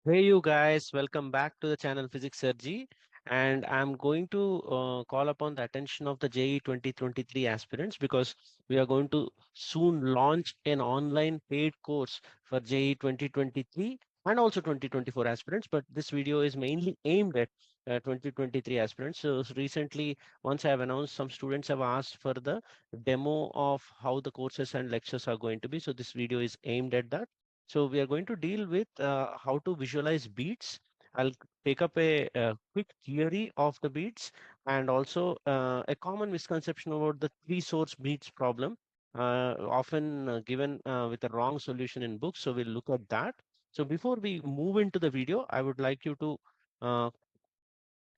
Hey you guys, welcome back to the channel Physics Sir Jee. And I'm going to call upon the attention of the JEE 2023 aspirants because we are going to soon launch an online paid course for JEE 2023 and also 2024 aspirants. But this video is mainly aimed at 2023 aspirants. So recently, once I have announced, some students have asked for the demo of how the courses and lectures are going to be. So this video is aimed at that. So we are going to deal with how to visualize beats. I'll take up a quick theory of the beats and also a common misconception about the three source beats problem, often given with a wrong solution in books. So we'll look at that. So before we move into the video, I would like you to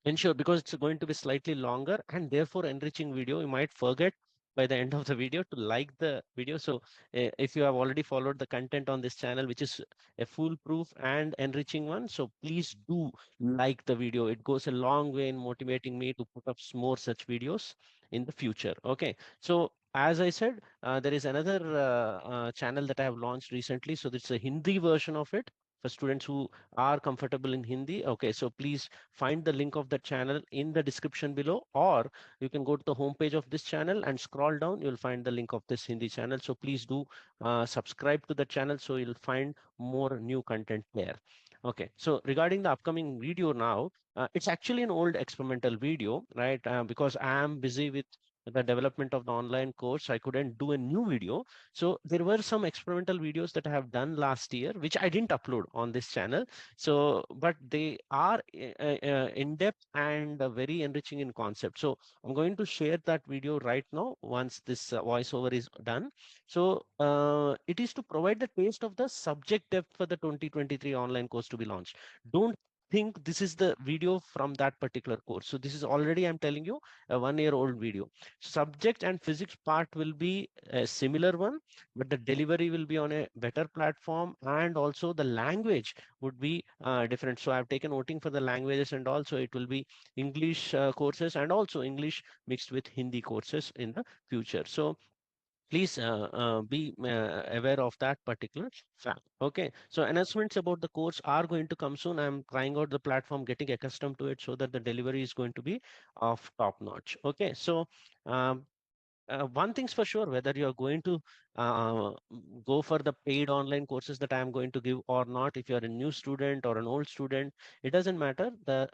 ensure, because it's going to be slightly longer and therefore enriching video, you might forget by the end of the video to like the video. So if you have already followed the content on this channel, which is a foolproof and enriching one, so please do like the video. It goes a long way in motivating me to put up more such videos in the future. Okay, so as I said, there is another channel that I have launched recently. So it's a Hindi version of it for students who are comfortable in Hindi. Okay, so please find the link of the channel in the description below, or you can go to the homepage of this channel and scroll down. You'll find the link of this Hindi channel. So please do subscribe to the channel so you'll find more new content there. Okay, so regarding the upcoming video now, it's actually an old experimental video, right? Because I am busy with the development of the online course, I couldn't do a new video. So there were some experimental videos that I have done last year, which I didn't upload on this channel. So, but they are in depth and very enriching in concept. So I'm going to share that video right now once this voiceover is done. So it is to provide the taste of the subject depth for the 2023 online course to be launched. Don't think this is the video from that particular course. So this is already, I'm telling you, a 1 year old video. Subject and physics part will be a similar one, but the delivery will be on a better platform, and also the language would be different. So I've taken voting for the languages, and also it will be English courses and also English mixed with Hindi courses in the future. So please be aware of that particular fact. Okay, so announcements about the course are going to come soon. I'm trying out the platform, getting accustomed to it so that the delivery is going to be of top notch. Okay, so um, one thing's for sure, whether you're going to uh, go for the paid online courses that I'm going to give or not, if you're a new student or an old student, it doesn't matter. The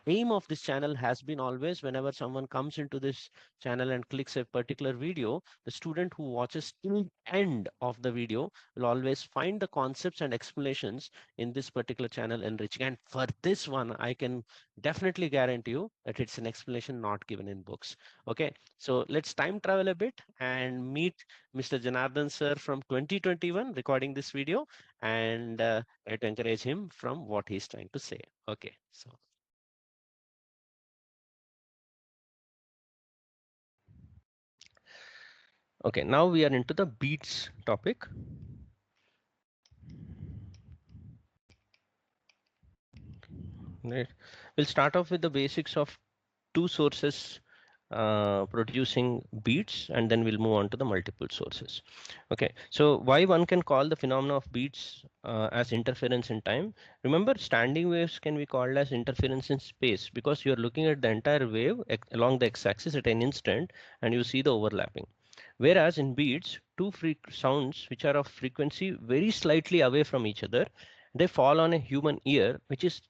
aim of this channel has been always, whenever someone comes into this channel and clicks a particular video, the student who watches till end of the video will always find the concepts and explanations in this particular channel enriching. And for this one, I can definitely guarantee you that it's an explanation not given in books. Okay, so let's time travel a bit and meet Mr. Janardhan sir from 2021 recording this video, and try to encourage him from what he's trying to say. Okay, so okay, now we are into the beats topic. Right. We'll start off with the basics of two sources producing beats, and then we'll move on to the multiple sources. Okay, so why one can call the phenomena of beats as interference in time? Remember, standing waves can be called as interference in space because you're looking at the entire wave along the x-axis at an instant, and you see the overlapping. Whereas in beats, two sounds which are of frequency very slightly away from each other, they fall on a human ear, which is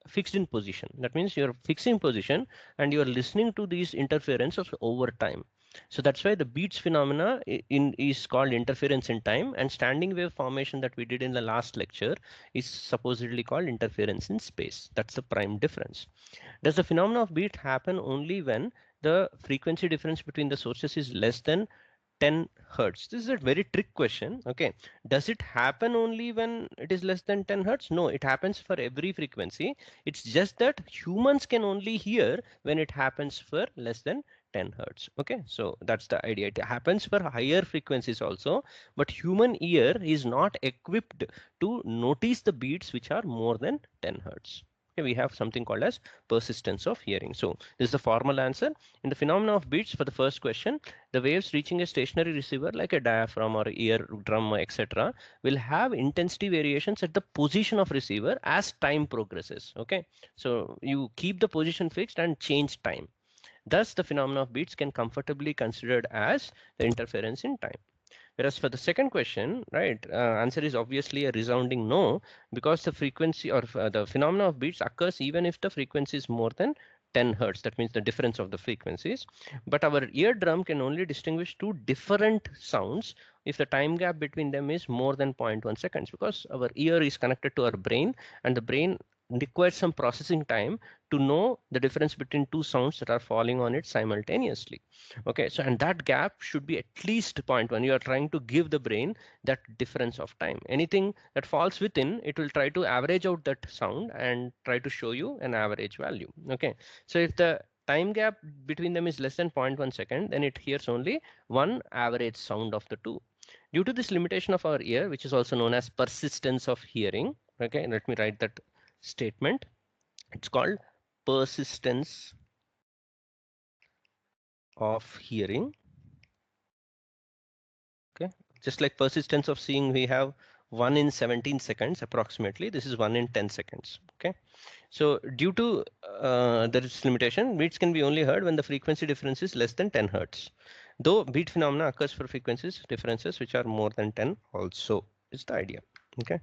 fixed in position. That means you're fixing position and you're listening to these interferences over time. So that's why the beats phenomena is called interference in time, and standing wave formation that we did in the last lecture is supposedly called interference in space. That's the prime difference. Does the phenomena of beat happen only when the frequency difference between the sources is less than 10 hertz? This is a very trick question. Okay, does it happen only when it is less than 10 hertz? No, it happens for every frequency. It's just that humans can only hear when it happens for less than 10 hertz. Okay, so that's the idea. It happens for higher frequencies also, but human ear is not equipped to notice the beats which are more than 10 hertz. Okay, we have something called as persistence of hearing. So this is the formal answer. In the phenomena of beats, for the first question, the waves reaching a stationary receiver like a diaphragm or eardrum, etc., will have intensity variations at the position of receiver as time progresses. Okay, so you keep the position fixed and change time. Thus, the phenomena of beats can comfortably considered as the interference in time. Whereas for the second question, right, answer is obviously a resounding no, because the frequency or the phenomena of beats occurs even if the frequency is more than 10 hertz. That means the difference of the frequencies. But our eardrum can only distinguish two different sounds if the time gap between them is more than zero point 0.1 seconds, because our ear is connected to our brain, and the brain requires some processing time to know the difference between two sounds that are falling on it simultaneously. Okay, so and that gap should be at least zero point 0.1. You are trying to give the brain that difference of time. Anything that falls within, it will try to average out that sound and try to show you an average value. Okay, so if the time gap between them is less than 0.1 second, then it hears only one average sound of the two. Due to this limitation of our ear, which is also known as persistence of hearing, okay, let me write that statement. It's called persistence of hearing. Okay, just like persistence of seeing, we have 1 in 17 seconds approximately. This is 1 in 10 seconds. Okay, so due to this limitation, beats can be only heard when the frequency difference is less than 10 hertz. Though beat phenomena occurs for frequencies differences which are more than 10 also, is the idea. Okay.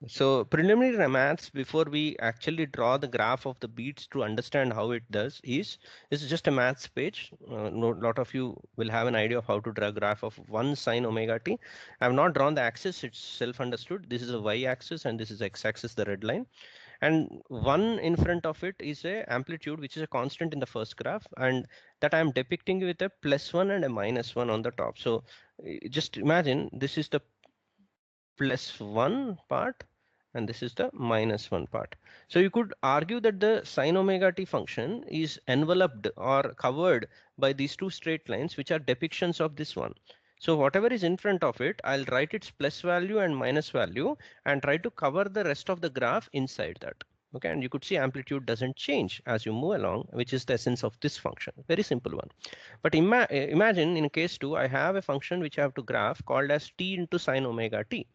So preliminary maths before we actually draw the graph of the beats to understand how it does is, this is just a maths page. No, lot of you will have an idea of how to draw a graph of 1 sine omega t. I have not drawn the axis, it's self understood. This is a y axis and this is x axis, the red line. And 1 in front of it is a amplitude which is a constant in the first graph, and that I am depicting with a +1 and a -1 on the top. So just imagine this is the +1 part and this is the -1 part. So you could argue that the sine omega t function is enveloped or covered by these two straight lines which are depictions of this one. So whatever is in front of it, I'll write its plus value and minus value and try to cover the rest of the graph inside that. Okay, and you could see amplitude doesn't change as you move along, which is the essence of this function. Very simple one. But imagine in case 2, I have a function which I have to graph called as t into sine omega t.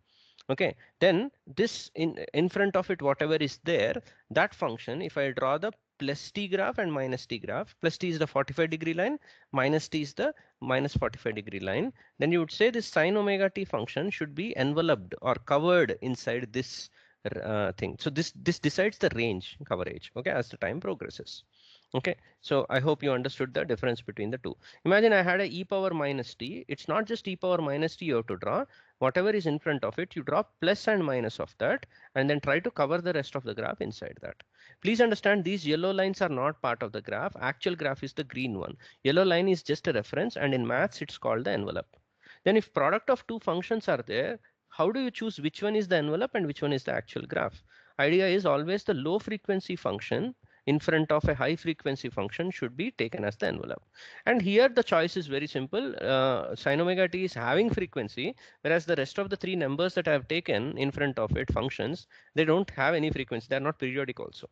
Okay, then this in front of it, whatever is there, that function, if I draw the plus t graph and minus t graph, plus t is the 45-degree line, minus t is the minus 45-degree line, then you would say this sine omega t function should be enveloped or covered inside this thing. So this decides the range coverage, okay, as the time progresses. Okay, so I hope you understood the difference between the two. Imagine I had a e power minus t. It's not just e power minus t you have to draw. Whatever is in front of it, you draw plus and minus of that, and then try to cover the rest of the graph inside that. Please understand these yellow lines are not part of the graph. Actual graph is the green one. Yellow line is just a reference, and in maths, it's called the envelope. Then if product of two functions are there, how do you choose which one is the envelope and which one is the actual graph? Idea is always the low frequency function in front of a high frequency function should be taken as the envelope. And here the choice is very simple. Sin omega t is having frequency, whereas the rest of the three numbers that I have taken in front of it functions, they don't have any frequency. They're not periodic also.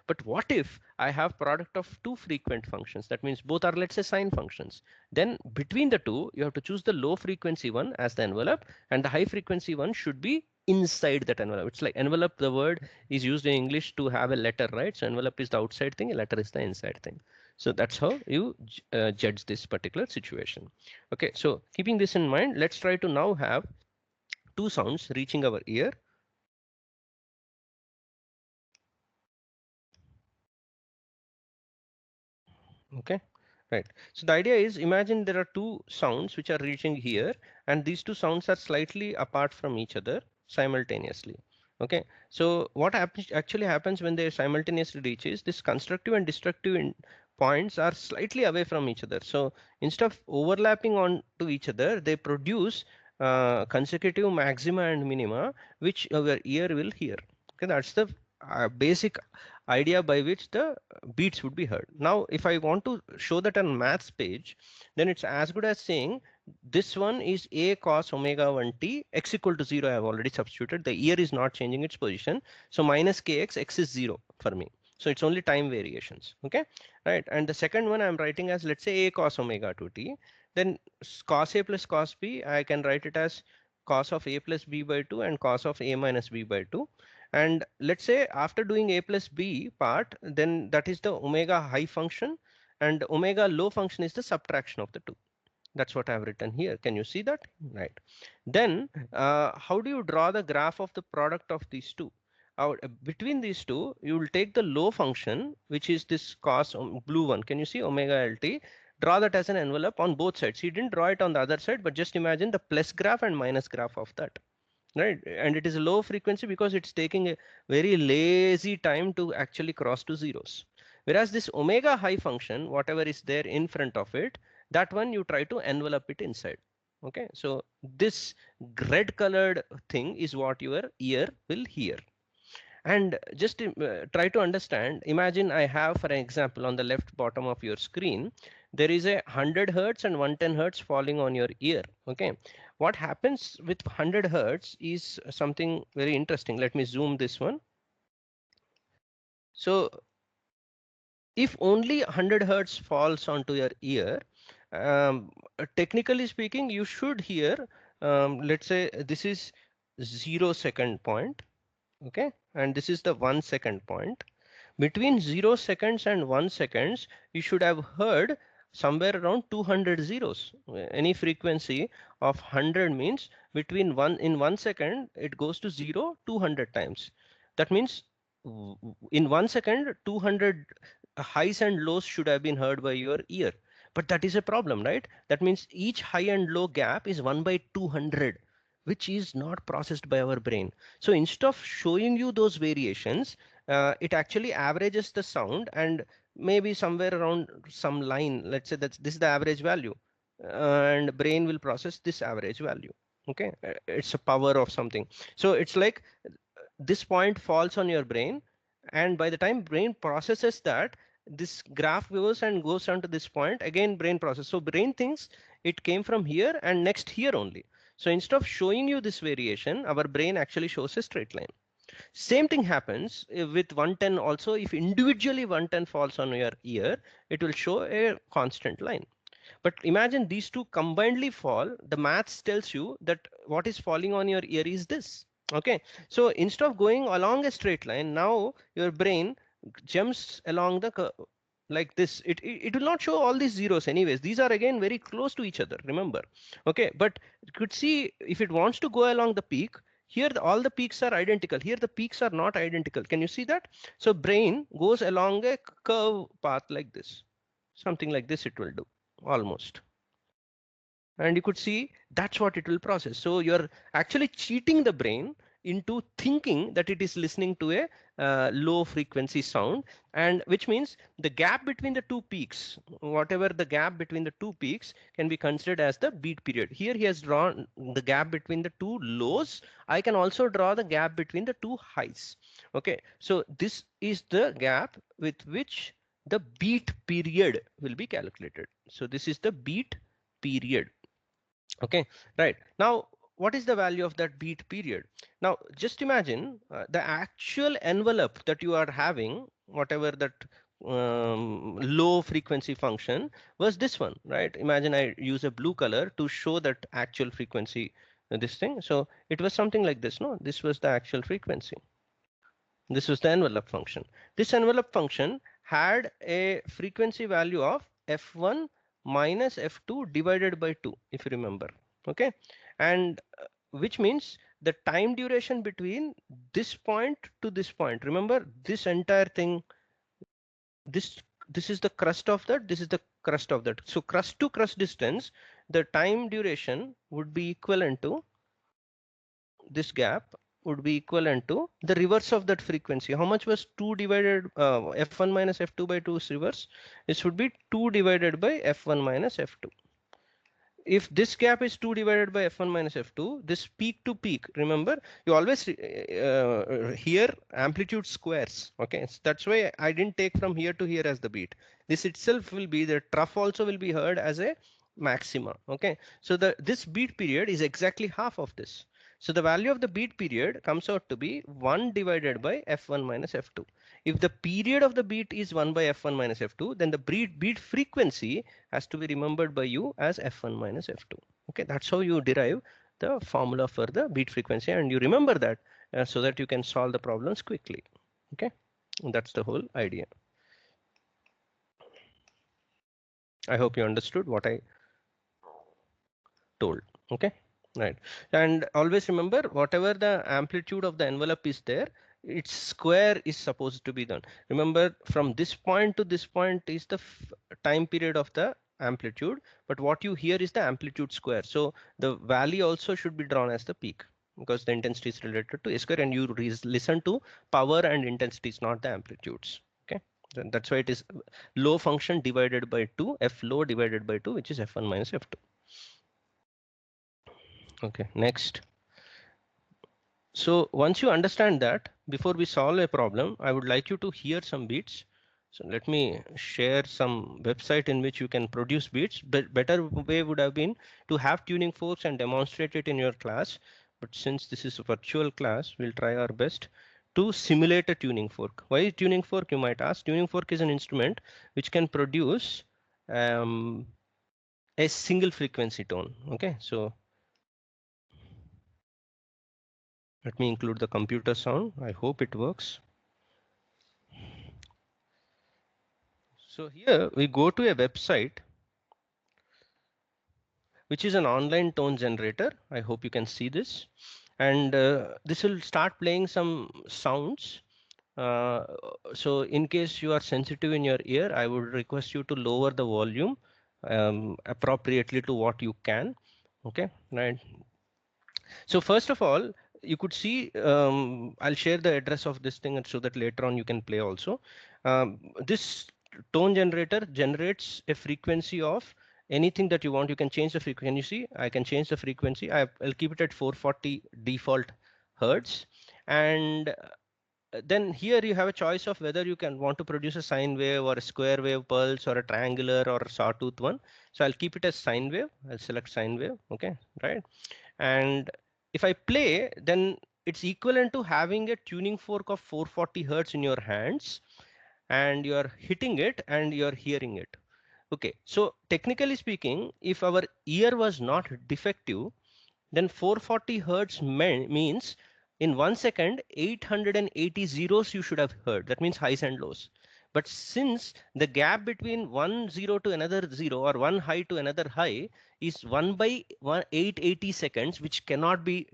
But what if I have product of two frequent functions? That means both are, let's say, sine functions. Then between the two, you have to choose the low frequency one as the envelope, and the high frequency one should be inside that envelope. It's like envelope, the word is used in English to have a letter, right? So envelope is the outside thing, a letter is the inside thing. So that's how you judge this particular situation. Okay, so keeping this in mind, let's try to now have two sounds reaching our ear. Okay, right. So the idea is, imagine there are two sounds which are reaching here, and these two sounds are slightly apart from each other simultaneously. Okay, so what actually happens when they simultaneously reach is this constructive and destructive points are slightly away from each other. So instead of overlapping on to each other, they produce consecutive maxima and minima, which our ear will hear. Okay, that's the basic idea by which the beats would be heard. Now, if I want to show that on maths page, then it's as good as saying This one is a cos omega 1t, x equal to 0. I have already substituted. The ear is not changing its position. So minus kx, x is 0 for me. So it's only time variations. Okay, right. And the second one I'm writing as, let's say, a cos omega 2t. Then cos a plus cos b, I can write it as cos of a plus b by 2 and cos of a minus b by 2. And let's say after doing a plus b part, then that is the omega high function, and omega low function is the subtraction of the two. That's what I've written here. Can you see that? Right. Then how do you draw the graph of the product of these two? Between these two, you will take the low function, which is this cos blue one. Can you see omega lt? Draw that as an envelope on both sides. He didn't draw it on the other side, but just imagine the plus graph and minus graph of that. Right. And it is a low frequency because it's taking a very lazy time to actually cross to zeros. Whereas this omega high function, whatever is there in front of it, that one you try to envelope it inside. Okay, so this red colored thing is what your ear will hear. And just try to understand, imagine I have, for an example, on the left bottom of your screen, there is a 100 hertz and 110 hertz falling on your ear. Okay, what happens with 100 hertz is something very interesting. Let me zoom this one. So if only 100 hertz falls onto your ear, technically speaking, you should hear, let's say this is 0 second point. Okay, and this is the 1 second point. Between 0 seconds and 1 seconds, you should have heard somewhere around 200 zeros. Any frequency of 100 means between in 1 second it goes to 0 200 times. That means in 1 second 200 highs and lows should have been heard by your ear. But that is a problem, right? That means each high and low gap is 1 by 200, which is not processed by our brain. So instead of showing you those variations, it actually averages the sound, and maybe somewhere around some line, let's say that this is the average value, and brain will process this average value. Okay, it's a power of something. So it's like this point falls on your brain, and by the time brain processes that, this graph goes and goes down to this point, again brain process. So brain thinks it came from here and next here only. So instead of showing you this variation, our brain actually shows a straight line. Same thing happens with 110 also. If individually 110 falls on your ear, it will show a constant line. But imagine these two combinedly fall, the maths tells you that what is falling on your ear is this. Okay, so instead of going along a straight line, now your brain jumps along the curve like this. It will not show all these zeros anyways. These are again very close to each other, remember. Okay, but you could see if it wants to go along the peak, here all the peaks are identical. Here the peaks are not identical. Can you see that? So brain goes along a curve path like this. Something like this it will do almost. And you could see that's what it will process. So you're actually cheating the brain into thinking that it is listening to a low frequency sound, and which means the gap between the two peaks, whatever the gap between the two peaks, can be considered as the beat period. Here he has drawn the gap between the two lows. I can also draw the gap between the two highs. Okay, so this is the gap with which the beat period will be calculated. So this is the beat period. Okay, right. Now, what is the value of that beat period? Now, just imagine the actual envelope that you are having, whatever that low frequency function was this one, right? Imagine I use a blue color to show that actual frequency, this thing. So it was something like this, no? This was the actual frequency. This was the envelope function. This envelope function had a frequency value of f1 minus f2 divided by 2, if you remember. Okay, and which means the time duration between this point to this point. Remember this entire thing, this is the crust of that, this is the crust of that. So crust to crust distance, the time duration would be equivalent to this gap, would be equivalent to the reverse of that frequency. How much was 2 divided f1 minus f2 by 2 is reverse? This would be 2 divided by f1 minus f2. If this gap is 2 divided by f1 minus f2, this peak to peak, remember, you always hear amplitude squares. Okay, so that's why I didn't take from here to here as the beat. This itself will be, the trough also will be heard as a maxima. Okay, so this beat period is exactly half of this. So the value of the beat period comes out to be 1 divided by f1 minus f2. If the period of the beat is 1 by f1 minus f2, then the beat frequency has to be remembered by you as f1 minus f2. Okay, that's how you derive the formula for the beat frequency, and you remember that so that you can solve the problems quickly. Okay, that's the whole idea. I hope you understood what I told. Okay, right. And always remember, whatever the amplitude of the envelope is there, its square is supposed to be done. Remember, from this point to this point is the time period of the amplitude, but what you hear is the amplitude square. So the valley also should be drawn as the peak, because the intensity is related to a square, and you listen to power and intensities, not the amplitudes. Okay, that's why it is low function divided by 2, f low divided by 2, which is f1 minus f2. Okay, next. So once you understand that, before we solve a problem, I would like you to hear some beats. So let me share some website in which you can produce beats. But better way would have been to have tuning forks and demonstrate it in your class. But since this is a virtual class, we'll try our best to simulate a tuning fork. Why tuning fork, you might ask? Tuning fork is an instrument which can produce a single frequency tone. Okay, so let me include the computer sound. I hope it works. So here we go to a website which is an online tone generator. I hope you can see this. And this will start playing some sounds. Uh, so in case you are sensitive in your ear, I would request you to lower the volume appropriately to what you can. Okay, right. So first of all, you could see, I'll share the address of this thing so that later on you can play also. This tone generator generates a frequency of anything that you want. You can change the frequency. Can you see? I can change the frequency. I'll keep it at 440 default hertz. And then here you have a choice of whether you can want to produce a sine wave or a square wave pulse or a triangular or a sawtooth one. So I'll keep it as sine wave. I'll select sine wave. Okay, right. And if I play, then it's equivalent to having a tuning fork of 440 hertz in your hands, and you're hitting it and you're hearing it. Okay, so technically speaking, if our ear was not defective, then 440 hertz means in 1 second 880 zeros you should have heard. That means highs and lows. But since the gap between one zero to another zero, or one high to another high, is 1 by 880 seconds, which cannot be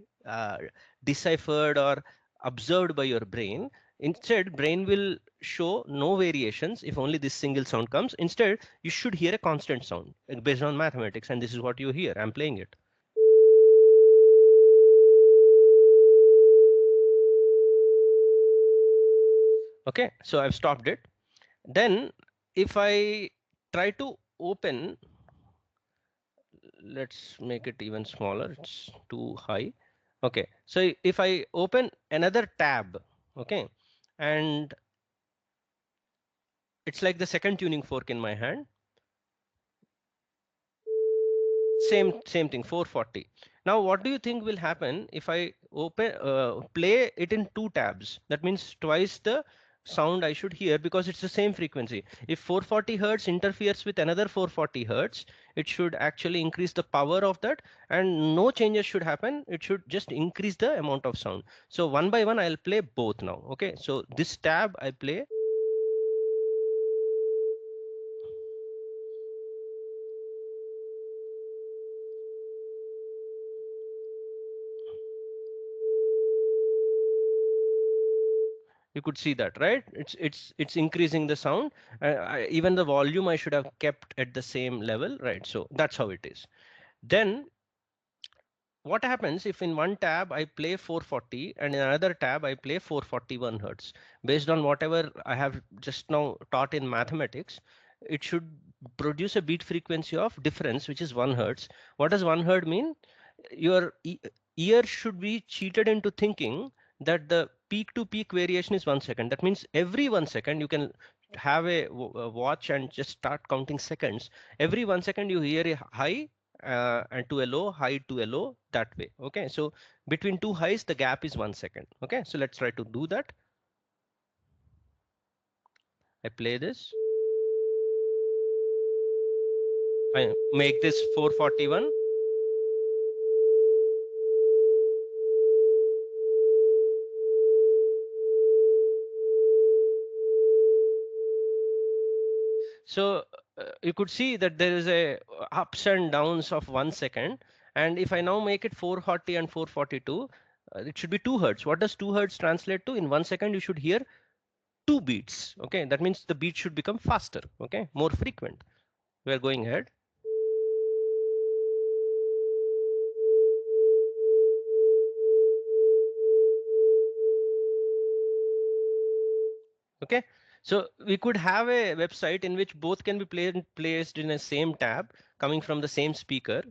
deciphered or observed by your brain, instead brain will show no variations if only this single sound comes. Instead, you should hear a constant sound based on mathematics, and this is what you hear. I'm playing it. Okay, so I've stopped it. Then if I try to open, let's make it even smaller, it's too high. Okay, so if I open another tab, okay, and it's like the second tuning fork in my hand. Same thing, 440. Now what do you think will happen if I open play it in two tabs? That means twice the sound I should hear, because it's the same frequency. If 440 hertz interferes with another 440 hertz, it should actually increase the power of that, and no changes should happen. It should just increase the amount of sound. So one by one I'll play both now. Okay, so this tab I play. You could see that, right? It's increasing the sound. Even the volume I should have kept at the same level, right? So that's how it is. Then what happens if in one tab I play 440 and in another tab I play 441 hertz? Based on whatever I have just now taught in mathematics, it should produce a beat frequency of difference, which is 1 hertz. What does 1 hertz mean? Your ear should be cheated into thinking that the peak to peak variation is 1 second. That means every 1 second you can have a watch and just start counting seconds, every 1 second you hear a high and to a low, high to a low, that way. Okay, so between two highs the gap is 1 second. Okay, so let's try to do that. I play this, I make this 441. So you could see that there is a ups and downs of 1 second. And if I now make it 440 and 442, it should be 2 hertz. What does 2 hertz translate to? In 1 second, you should hear 2 beats. Okay, that means the beat should become faster. Okay, more frequent. We are going ahead. Okay, so we could have a website in which both can be placed in a same tab coming from the same speaker.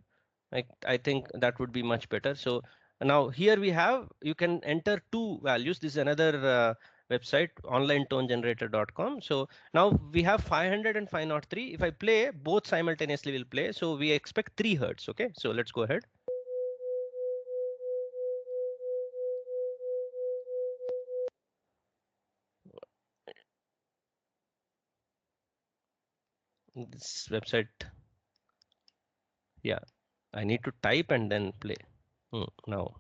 I think that would be much better. So now here we have, you can enter two values. This is another website, onlinetonegenerator.com. So now we have 500 and 503. If I play, both simultaneously will play. So we expect 3 hertz. Okay, so let's go ahead. This website, yeah, I need to type and then play. Now.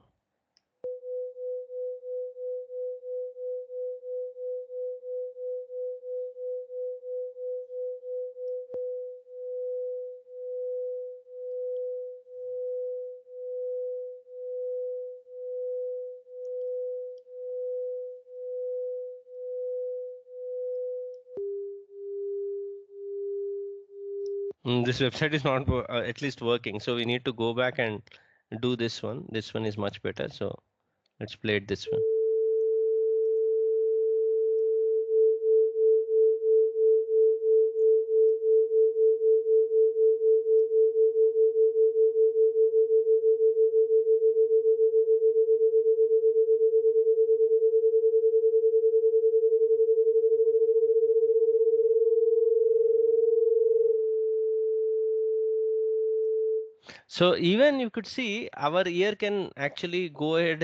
This website is not at least working, so we need to go back and do this one. This one is much better, so let's play it this one. So even you could see our ear can actually go ahead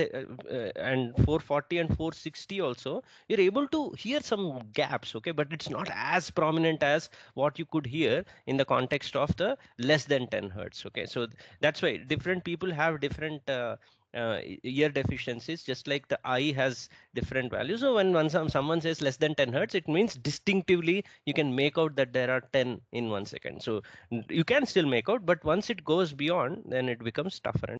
and 440 and 460 also. You're able to hear some gaps, okay, but it's not as prominent as what you could hear in the context of the less than 10 hertz. Okay, so that's why different people have different ear deficiencies, just like the eye has different values. So when someone says less than 10 hertz, it means distinctively you can make out that there are 10 in 1 second. So you can still make out, but once it goes beyond, then it becomes tougher.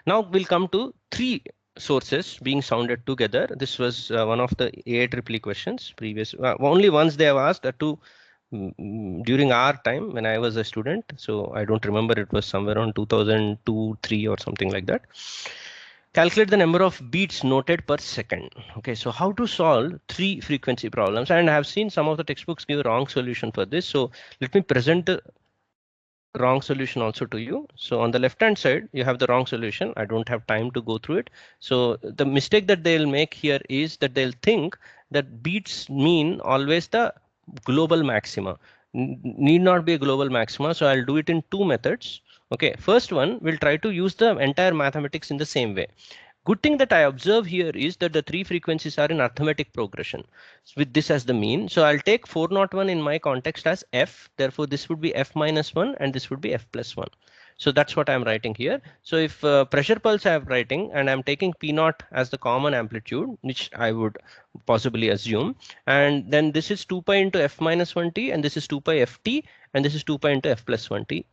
Now we'll come to three sources being sounded together. This was one of the AIEEE questions previous. Only once they have asked two during our time when I was a student. So I don't remember, it was somewhere around 2002, 3 or something like that. Calculate the number of beats noted per second. Okay, so how to solve three frequency problems? And I have seen some of the textbooks give a wrong solution for this. So let me present the wrong solution also to you. So on the left hand side, you have the wrong solution. I don't have time to go through it. So the mistake that they'll make here is that they'll think that beats mean always the global maxima. Need not be a global maxima. So I'll do it in two methods. Okay, first one, we'll try to use the entire mathematics in the same way. Good thing that I observe here is that the three frequencies are in arithmetic progression with this as the mean. So I'll take 401 in my context as f. Therefore, this would be f minus 1 and this would be f plus 1. So that's what I'm writing here. So if pressure pulse I'm writing and I'm taking P naught as the common amplitude, which I would possibly assume, and then this is 2 pi into f minus 1t and this is 2 pi ft and this is 2 pi into f plus 1t.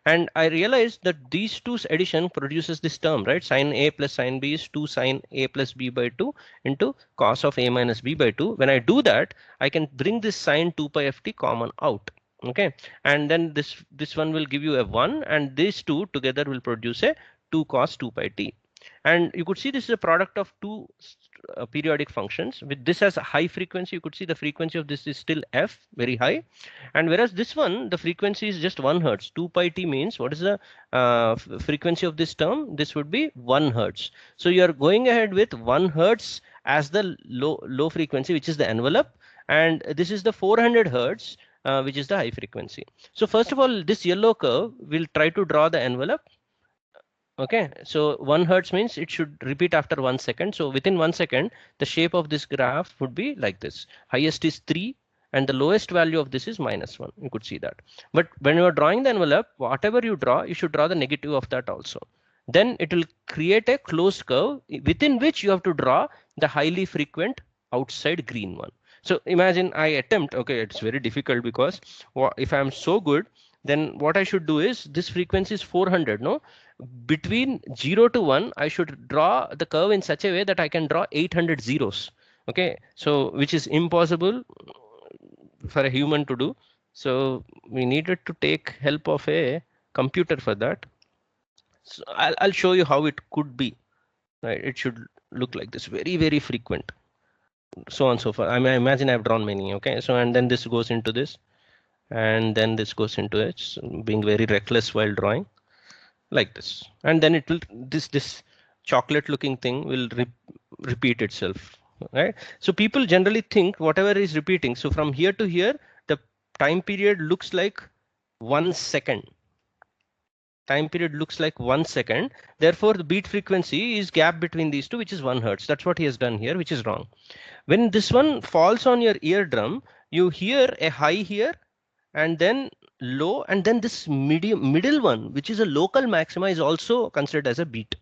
And I realized that these two addition produces this term, right? Sine A plus sine B is 2 sine A plus B by 2 into cos of A minus B by 2. When I do that, I can bring this sine 2 pi ft common out. Okay, and then this one will give you a 1, and these two together will produce a 2 cos 2 pi t. And you could see this is a product of two periodic functions. With this as a high frequency, you could see the frequency of this is still f, very high. And whereas this one, the frequency is just 1 hertz. 2 pi t means what is the frequency of this term? This would be 1 hertz. So you are going ahead with 1 hertz as the low frequency, which is the envelope. and this is the 400 hertz, which is the high frequency. So first of all, this yellow curve, we'll try to draw the envelope. Okay, so 1 hertz means it should repeat after 1 second. So within 1 second, the shape of this graph would be like this. Highest is 3 and the lowest value of this is -1. You could see that. But when you are drawing the envelope, whatever you draw, you should draw the negative of that also. Then it will create a closed curve within which you have to draw the highly frequent outside green one. So imagine I attempt, okay, it's very difficult because if I'm so good, then what I should do is this frequency is 400, no? Between 0 to 1, I should draw the curve in such a way that I can draw 800 zeros. Okay, so which is impossible for a human to do. So we needed to take help of a computer for that. So I'll show you how it could be. Right, it should look like this, very, very frequent. So on and so forth. I mean, I imagine I've drawn many. Okay, so and then this goes into this, and then this goes into it, so being very reckless while drawing. Like this, and then it will this chocolate looking thing will repeat itself, right? So people generally think whatever is repeating, so from here to here the time period looks like 1 second. Time period looks like 1 second, therefore the beat frequency is gap between these two, which is 1 hertz. That's what he has done here, which is wrong. When this one falls on your eardrum, you hear a high here and then low, and then this middle one, which is a local maxima, is also considered as a beat.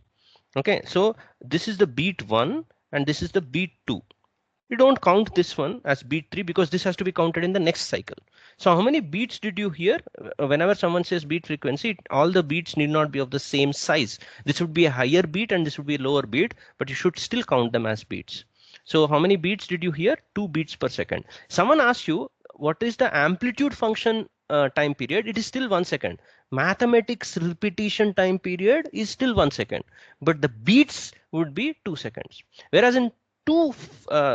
Okay, so this is the beat 1 and this is the beat 2. You don't count this one as beat 3 because this has to be counted in the next cycle. So how many beats did you hear? Whenever someone says beat frequency, all the beats need not be of the same size. This would be a higher beat and this would be a lower beat, but you should still count them as beats. So how many beats did you hear? 2 beats per second. Someone asks you, what is the amplitude function time period? It is still 1 second. Mathematics repetition time period is still 1 second, but the beats would be 2 seconds. Whereas in two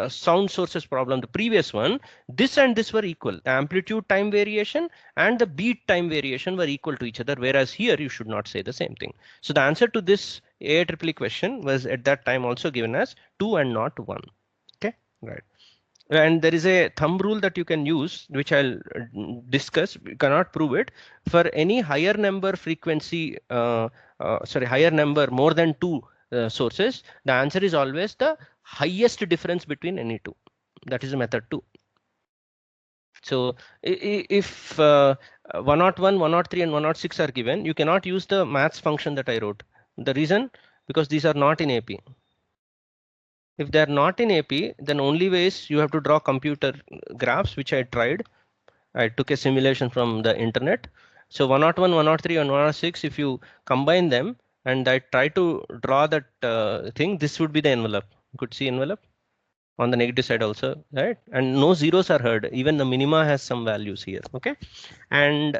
sound sources problem, the previous one, this and this were equal. The amplitude time variation and the beat time variation were equal to each other, whereas here you should not say the same thing. So the answer to this AIEEE question was at that time also given as 2 and not 1. Okay, right. And there is a thumb rule that you can use, which I'll discuss. You cannot prove it. For any higher number frequency, higher number more than 2 sources, the answer is always the highest difference between any two. That is method 2. So if 101, 103 and 106 are given, you cannot use the maths function that I wrote. The reason, because these are not in AP. If they're not in AP, then only way is you have to draw computer graphs, which I tried. I took a simulation from the internet. So 101, 103 and 106, if you combine them and I try to draw that thing, this would be the envelope. You could see envelope on the negative side also, right? And no zeros are heard. Even the minima has some values here. Okay. And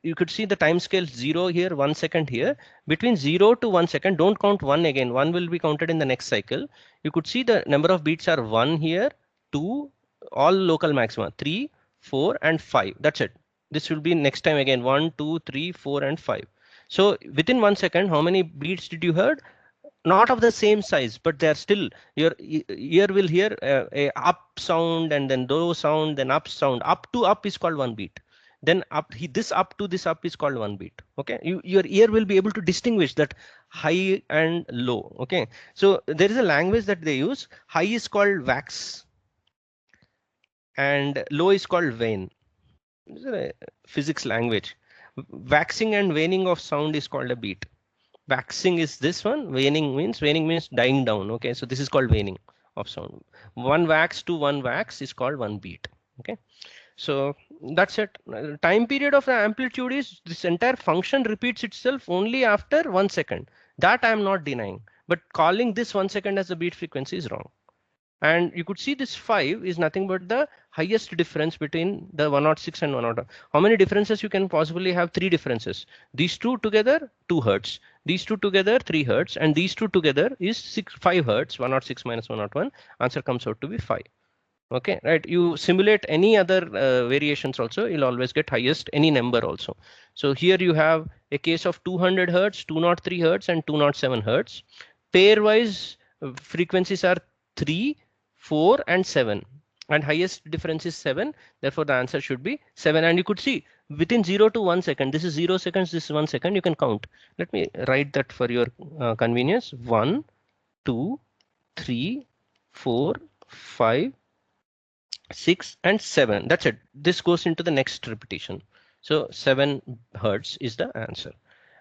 you could see the time scale 0 here, 1 second here. Between 0 to 1 second, don't count 1 again. 1 will be counted in the next cycle. You could see the number of beats are 1 here, 2, all local maxima, 3, 4 and 5. That's it. This will be next time again 1, 2, 3, 4 and 5. So within 1 second, how many beats did you heard? Not of the same size, but they are still, your ear will hear a up sound and then low sound, then up sound. Up to up is called 1 beat. Then this up to this up is called 1 beat. Okay, your ear will be able to distinguish that high and low. Okay, so there is a language that they use. High is called wax and low is called wane. This is a physics language. Waxing and waning of sound is called a beat. Waxing is this one. Waning means dying down. Okay, so this is called waning of sound. 1 wax to 1 wax is called 1 beat. Okay, so that's it. Time period of the amplitude is this entire function repeats itself only after 1 second. That I am not denying, but calling this 1 second as a beat frequency is wrong. And you could see this 5 is nothing but the highest difference between the 106 and 101. How many differences you can possibly have? 3 differences. These two together 2 hertz. These two together 3 hertz, and these two together is 5 hertz. 106 minus 101. Answer comes out to be 5. Okay, right. You simulate any other variations also, you'll always get highest any number also. So here you have a case of 200 hertz, 203 hertz, and 207 hertz. Pairwise frequencies are 3, 4, and 7. and highest difference is 7. Therefore, the answer should be 7. And you could see within 0 to 1 second, this is 0 seconds, this is 1 second, you can count. Let me write that for your convenience. 1, 2, 3, 4, 5, 6, and 7. That's it. This goes into the next repetition. So 7 hertz is the answer.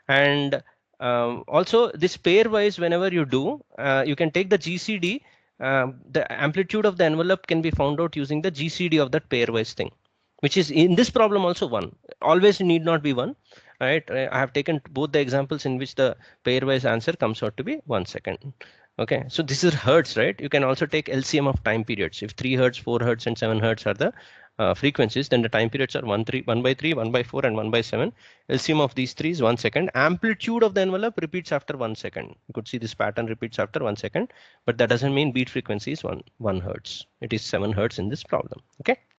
And also this pairwise, whenever you do, you can take the GCD. The amplitude of the envelope can be found out using the GCD of that pairwise thing, which is in this problem also 1. Always need not be 1. Right? I have taken both the examples in which the pairwise answer comes out to be 1 second. Okay, so this is hertz, right? You can also take LCM of time periods. If 3 hertz, 4 hertz, and 7 hertz are the frequencies, then the time periods are 1 by 3, 1 by 4, and 1 by 7. LCM of these three is 1 second. Amplitude of the envelope repeats after 1 second. You could see this pattern repeats after 1 second, but that doesn't mean beat frequency is 1 hertz. It is 7 hertz in this problem. Okay.